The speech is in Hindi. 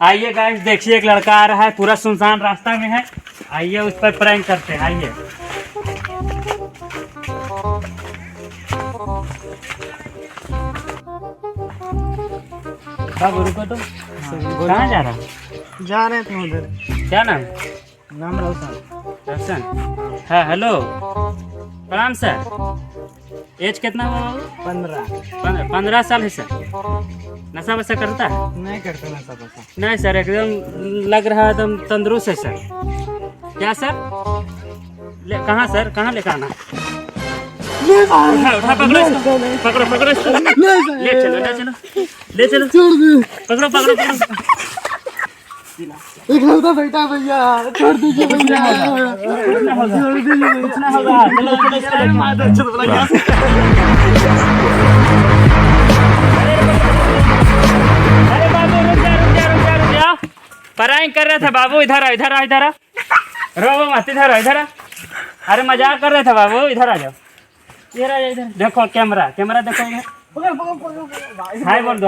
आइए गाइस, देखिए एक लड़का आ रहा है, पूरा सुनसान रास्ता में है। आइए उस पर प्रैंक करते हैं। आइए बाबू रुको तो, कहाँ जा रहा है? जा रहे थे उधर। क्या नाम? नाम रोशन। रोशन। हाँ हेलो, प्रणाम सर। एज कितना हुआ बाबू? 15 साल है सर। नशा वशा करता है? नहीं करते नशा पशा। नहीं सर, एकदम लग रहा है एकदम तंदुरुस्त है सर। क्या सर? कहाँ सर, कहाँ लेकर आना? उठा पकड़ो इसको, पकड़ो इसको। ले चलो पकड़ो एक लड़का बैठा भैया, छोड़ दीजिए भैया, कुछ ना होगा। अरे बाबू रुक जा। प्रैंक कर रहा था बाबू, इधर आ। रो मत, इधर आ। अरे मजाक कर रहे थे बाबू, इधर आ जाओ। इधर देखो कैमरा देखो। हाय बोल दो।